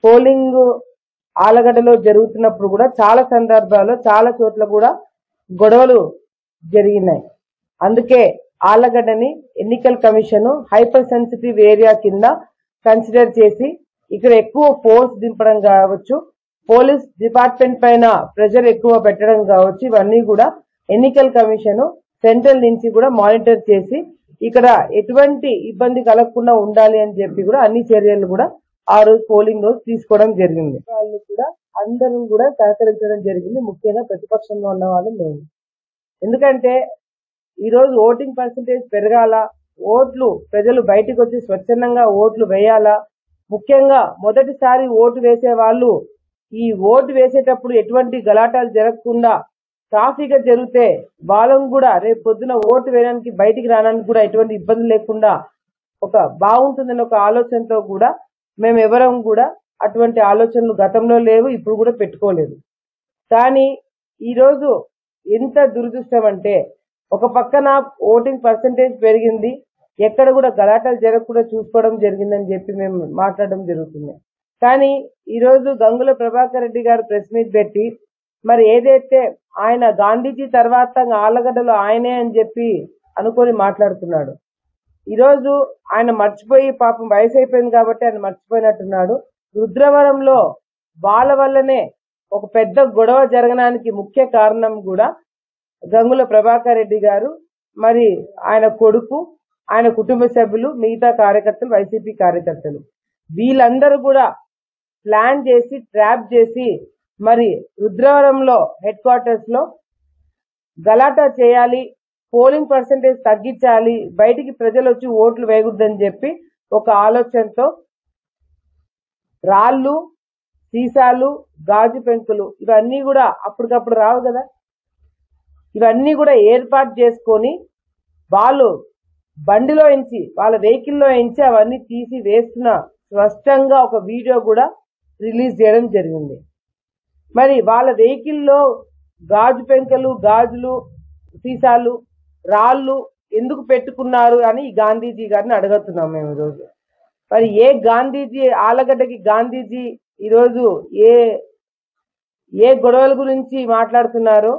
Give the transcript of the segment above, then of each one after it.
Polling ఆలగడ్డలో జరుగుతున్నప్పుడు కూడా చాలా సందర్భాల్లో చాలా చోట్ల కూడా గొడవలు జరిగినాయి. అందుకే ఆలగడ్డని ఎన్నికల కమిషన్ హైపర్ సెన్సిటివ్ ఏరియా కింద కన్సిడర్ చేసి ఇక్కడ ఎక్కువ ఫోర్స్ దింపడం కావచ్చు, పోలీస్ డిపార్ట్మెంట్ పైన ప్రెషర్ ఎక్కువ పెట్టడం కావచ్చు, ఇవన్నీ కూడా ఎన్నికల కమిషన్ సెంట్రల్ నుంచి కూడా మానిటర్ చేసి ఇక్కడ ఎటువంటి ఇబ్బంది కలగకుండా ఉండాలి అని చెప్పి కూడా అన్ని చర్యలు కూడా ఆ రోజు పోలింగ్ రోజు తీసుకోవడం జరిగింది. వాళ్ళు కూడా అందరూ కూడా సహకరించడం జరిగింది, ముఖ్యంగా ప్రతిపక్షంలో ఉన్న వాళ్ళు మేము. ఎందుకంటే ఈ రోజు ఓటింగ్ పర్సంటేజ్ పెరగాల, ఓట్లు ప్రజలు బయటకు వచ్చి స్వచ్ఛందంగా ఓట్లు వేయాలా, ముఖ్యంగా మొదటిసారి ఓటు వేసే వాళ్ళు ఈ ఓటు వేసేటప్పుడు ఎటువంటి గలాటాలు జరగకుండా ట్రాఫిక్ జరిగితే వాళ్ళని కూడా రేపు పొద్దున ఓటు వేయడానికి బయటికి రావడానికి కూడా ఎటువంటి ఇబ్బంది లేకుండా ఒక బాగుంటుందని ఒక ఆలోచనతో కూడా మేము ఎవరం కూడా అటువంటి ఆలోచనలు గతంలో లేవు, ఇప్పుడు కూడా పెట్టుకోలేదు. కానీ ఈరోజు ఎంత దురదృష్టం అంటే ఒక పక్కన ఓటింగ్ పర్సంటేజ్ పెరిగింది, ఎక్కడ కూడా గలాటాలు జరగకుండా చూసుకోవడం జరిగిందని చెప్పి మేము మాట్లాడడం జరుగుతుంది. కానీ ఈరోజు గంగుల ప్రభాకర్ రెడ్డి గారు ప్రెస్ మీట్ పెట్టి మరి ఏదైతే ఆయన గాంధీజీ తర్వాత ఆలగడ్డలో ఆయనే అని చెప్పి అనుకొని మాట్లాడుతున్నాడు. ఈరోజు ఆయన మర్చిపోయి పాపం వయసు అయిపోయింది కాబట్టి ఆయన మర్చిపోయినట్టున్నాడు. రుద్రవరంలో వాళ్ళ వల్లనే ఒక పెద్ద గొడవ జరగడానికి ముఖ్య కారణం కూడా గంగుల ప్రభాకర్ రెడ్డి గారు, మరి ఆయన కొడుకు, ఆయన కుటుంబ సభ్యులు, మిగతా కార్యకర్తలు, వైసీపీ కార్యకర్తలు వీళ్ళందరూ కూడా ప్లాన్ చేసి ట్రాప్ చేసి మరి రుద్రవరంలో హెడ్ క్వార్టర్స్ లో గలాటా చేయాలి, పోలింగ్ పర్సంటేజ్ తగ్గించాలి, బయటికి ప్రజలు వచ్చి ఓట్లు వేయకూడదని చెప్పి ఒక ఆలోచనతో రాళ్ళు, సీసాలు, గాజు పెంకులు ఇవన్నీ కూడా అప్పటికప్పుడు రావు కదా, ఇవన్నీ కూడా ఏర్పాటు చేసుకొని వాళ్ళు బండిలో ఎంచి వాళ్ళ వెహికల్లో ఎంచి అవన్నీ తీసి వేస్తున్న స్పష్టంగా ఒక వీడియో కూడా రిలీజ్ చేయడం జరిగింది. మరి వాళ్ళ వెహికల్లో గాజు పెంకలు, గాజులు, సీసాలు, రాళ్ళు ఎందుకు పెట్టుకున్నారు అని గాంధీజీ గారిని అడుగుతున్నాం మేము ఈరోజు. మరి ఏ గాంధీజీ, ఆలగడ్డకి గాంధీజీ ఈరోజు ఏ గొడవల గురించి మాట్లాడుతున్నారో,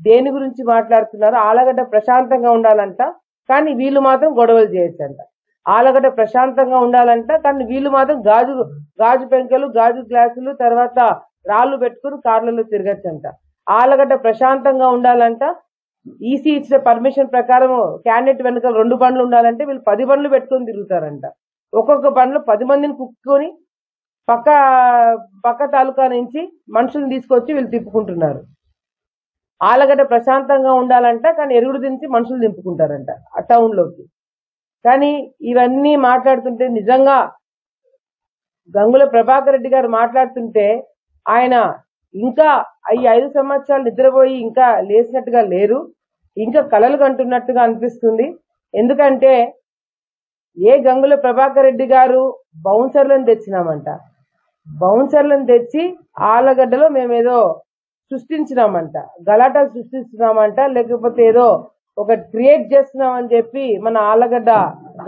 దేని గురించి మాట్లాడుతున్నారో, ఆలగడ్డ ప్రశాంతంగా ఉండాలంట కానీ వీళ్ళు మాత్రం గొడవలు చేయొచ్చంట. ఆలగడ్డ ప్రశాంతంగా ఉండాలంట కానీ వీళ్ళు మాత్రం గాజు పెంకలు, గాజు గ్లాసులు, తర్వాత రాళ్ళు పెట్టుకుని కార్లలో తిరగచ్చంట. ఆలగడ్డ ప్రశాంతంగా ఉండాలంట, ఈసీ ఇచ్చిన పర్మిషన్ ప్రకారం క్యాండిడేట్ వెనకాల 2 బండ్లు ఉండాలంటే వీళ్ళు 10 బండ్లు పెట్టుకొని తిరుగుతారంట. ఒక్కొక్క బండ్లో 10 మందిని కుక్కుని పక్క తాలూకా నుంచి మనుషులను తీసుకొచ్చి వీళ్ళు తిప్పుకుంటున్నారు. ఆలగడ్డ ప్రశాంతంగా ఉండాలంట కానీ ఎరుగుడు దించి మనుషులు దింపుకుంటారంట ఆ టౌన్ లోకి. కానీ ఇవన్నీ మాట్లాడుతుంటే నిజంగా గంగుల ప్రభాకర్ రెడ్డి గారు మాట్లాడుతుంటే ఆయన ఇంకా ఈ 5 సంవత్సరాలు నిద్రపోయి ఇంకా లేచినట్టుగా లేరు, ఇంకా కలలు కంటున్నట్టుగా అనిపిస్తుంది. ఎందుకంటే గంగుల ప్రభాకర్ రెడ్డి గారు బౌన్సర్లను తెచ్చినామంట, బౌన్సర్లను తెచ్చి ఆలగడ్డలో మేమేదో సృష్టించినామంట, గలాటా సృష్టిస్తున్నామంట, లేకపోతే ఏదో ఒక క్రియేట్ చేస్తున్నామని చెప్పి మన ఆలగడ్డ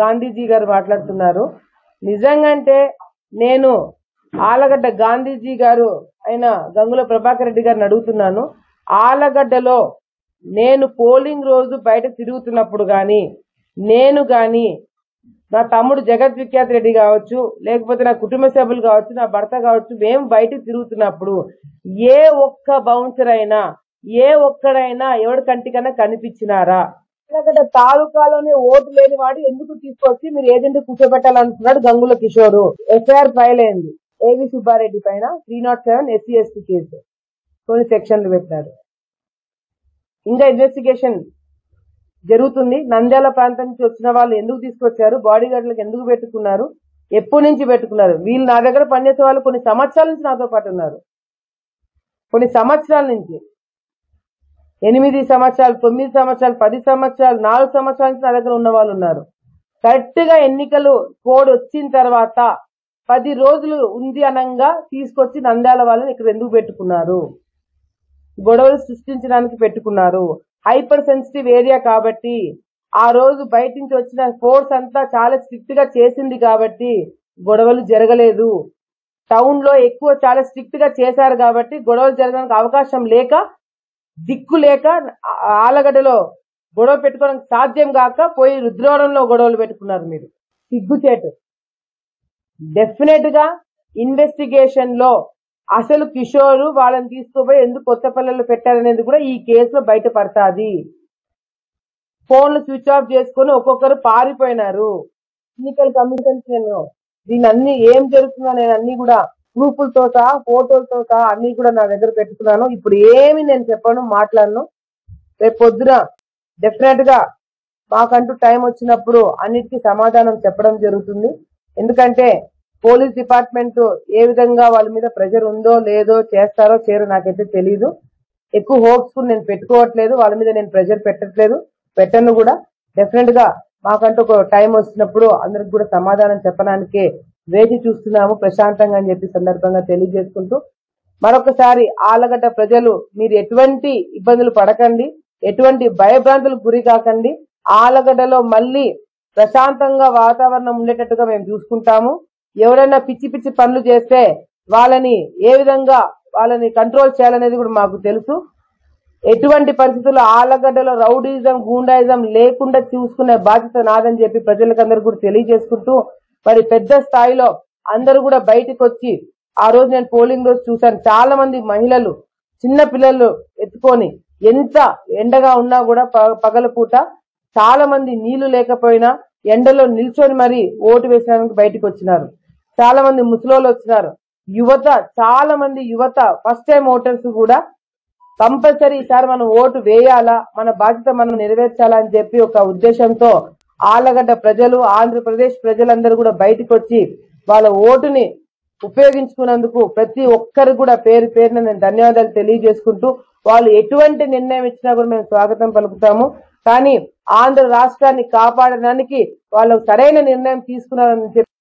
గాంధీజీ గారు మాట్లాడుతున్నారు. నిజంగాంటే నేను ఆలగడ్డ గాంధీజీ గారు అయిన గంగుల ప్రభాకర్ రెడ్డి గారిని అడుగుతున్నాను, ఆలగడ్డలో నేను పోలింగ్ రోజు బయట తిరుగుతున్నప్పుడు కానీ, నేను కానీ, నా తమ్ముడు జగత్ విఖ్యాత్ రెడ్డి కావచ్చు, లేకపోతే నా కుటుంబ సభ్యులు కావచ్చు, నా భర్త కావచ్చు, మేము బయట తిరుగుతున్నప్పుడు ఏ ఒక్క బౌన్సర్ అయినా, ఏ ఒక్కడైనా ఎవరి కంటికన్నా కనిపించినారా? ఆలగడ్డ తాలూకాలోనే ఓటు లేని వాడు ఎందుకు తీసుకొచ్చి మీరు ఏజెంట్ కూర్చోబెట్టాలనుకున్నాడు గంగుల కిషోర్. ఎఫ్ఐఆర్ ఫైల్ అయింది ఏవి సుబ్బారెడ్డి పైన 307 SC ST కేసు, కొన్ని సెక్షన్లు పెట్టినారు. ఇంకా ఇన్వెస్టిగేషన్ జరుగుతుంది. నంద్యాల ప్రాంతం నుంచి వచ్చిన వాళ్ళు ఎందుకు తీసుకొచ్చారు, బాడీ గార్డులకు ఎందుకు పెట్టుకున్నారు, ఎప్పటి నుంచి పెట్టుకున్నారు? వీళ్ళు నా దగ్గర పనిచేసే వాళ్ళు కొన్ని సంవత్సరాల నుంచి నాతో పాటు ఉన్నారు, కొన్ని సంవత్సరాల నుంచి 8 సంవత్సరాలు, 9 సంవత్సరాలు, 10 సంవత్సరాలు, 4 సంవత్సరాల నుంచి నా దగ్గర ఉన్న వాళ్ళు ఉన్నారు. కరెక్ట్ గా ఎన్నికలు కోడ్ వచ్చిన తర్వాత 10 రోజులు ఉంది అనంగా తీసుకొచ్చి నంద్యాల వాళ్ళని ఇక్కడ ఎందుకు పెట్టుకున్నారు? గొడవలు సృష్టించడానికి పెట్టుకున్నారు. హైపర్ సెన్సిటివ్ ఏరియా కాబట్టి ఆ రోజు బయట నుంచి వచ్చిన ఫోర్స్ అంతా చాలా స్ట్రిక్ట్ గా చేసింది కాబట్టి గొడవలు జరగలేదు. టౌన్ లో ఎక్కువ చాలా స్ట్రిక్ట్ గా చేశారు కాబట్టి గొడవలు జరగడానికి అవకాశం లేక దిక్కు లేక ఆలగడ్డలో గొడవ పెట్టుకోవడానికి సాధ్యం కాక పోయి రుద్రవరంలో గొడవలు పెట్టుకున్నారు. మీరు సిగ్గుచేటు. డెఫినెట్ గా ఇన్వెస్టిగేషన్ లో అసలు కిషోర్ వాళ్ళని తీసుకుపోయి ఎందుకు కొత్తపల్లెలో పెట్టారనేది కూడా ఈ కేసులో బయటపడతాది. ఫోన్లు స్విచ్ ఆఫ్ చేసుకుని ఒక్కొక్కరు పారిపోయినారు. ఎన్నికల కమిషన్ నేను దీని అన్ని ఏం జరుగుతుందో నేను అన్ని కూడా ప్రూఫ్లతో సహా ఫోటోలతో సహా అన్ని కూడా నా దగ్గర పెట్టుకున్నాను. ఇప్పుడు ఏమి నేను చెప్పను, మాట్లాడను. రేపు పొద్దున డెఫినెట్ గా మాకంటూ టైం వచ్చినప్పుడు అన్నిటికీ సమాధానం చెప్పడం జరుగుతుంది. ఎందుకంటే పోలీస్ డిపార్ట్మెంట్ ఏ విధంగా వాళ్ళ మీద ప్రెషర్ ఉందో లేదో చేస్తారో చేయరో నాకైతే తెలీదు. ఎక్కువ హోప్స్ నేను పెట్టుకోవట్లేదు, వాళ్ళ మీద నేను ప్రెషర్ పెట్టట్లేదు, పెట్టను కూడా. డెఫినెట్ గా మాకంటూ ఒక టైం వచ్చినప్పుడు అందరికి కూడా సమాధానం చెప్పడానికే వేచి చూస్తున్నాము ప్రశాంతంగా అని చెప్పి సందర్భంగా తెలియజేసుకుంటూ మరొకసారి ఆలగడ్డ ప్రజలు మీరు ఎటువంటి ఇబ్బందులు పడకండి, ఎటువంటి భయభ్రాంతులకు గురి కాకండి. ఆలగడ్డలో మళ్ళీ ప్రశాంతంగా వాతావరణం ఉండేటట్టుగా మేము చూసుకుంటాము. ఎవరైనా పిచ్చి పిచ్చి పనులు చేస్తే వాళ్ళని ఏ విధంగా వాళ్ళని కంట్రోల్ చేయాలనేది కూడా మాకు తెలుసు. ఎటువంటి పరిస్థితుల్లో ఆలగడ్డలో రౌడీజం గూండాయిజం లేకుండా చూసుకునే బాధ్యత నాదని చెప్పి ప్రజలకందరూ కూడా తెలియజేసుకుంటూ మరి పెద్ద స్థాయిలో అందరూ కూడా బయటకు వచ్చి ఆ రోజు నేను పోలింగ్ రోజు చూశాను, చాలా మంది మహిళలు చిన్న పిల్లలు ఎత్తుకొని ఎంత ఎండగా ఉన్నా కూడా పగలపూట చాలా మంది నీళ్లు లేకపోయినా ఎండలో నిల్చొని మరి ఓటు వేసడానికి బయటకు వచ్చినారు. చాలా మంది ముసలోళ్ళు వచ్చినారు. యువత చాలా మంది యువత ఫస్ట్ టైం ఓటర్స్ కూడా కంపల్సరీ ఈసారి మనం ఓటు వేయాలా, మన బాధ్యత మనం నెరవేర్చాలా అని చెప్పి ఒక ఉద్దేశంతో ఆలగడ్డ ప్రజలు ఆంధ్రప్రదేశ్ ప్రజలందరూ కూడా బయటకు వచ్చి వాళ్ళ ఓటుని ఉపయోగించుకున్నందుకు ప్రతి ఒక్కరు కూడా పేరు పేరున నేను ధన్యవాదాలు తెలియజేసుకుంటూ వాళ్ళు ఎటువంటి నిర్ణయం ఇచ్చినా కూడా మేము స్వాగతం పలుకుతాము. కానీ ఆంధ్ర రాష్ట్రాన్ని కాపాడడానికి వాళ్ళు సరైన నిర్ణయం తీసుకున్నారని చెప్పి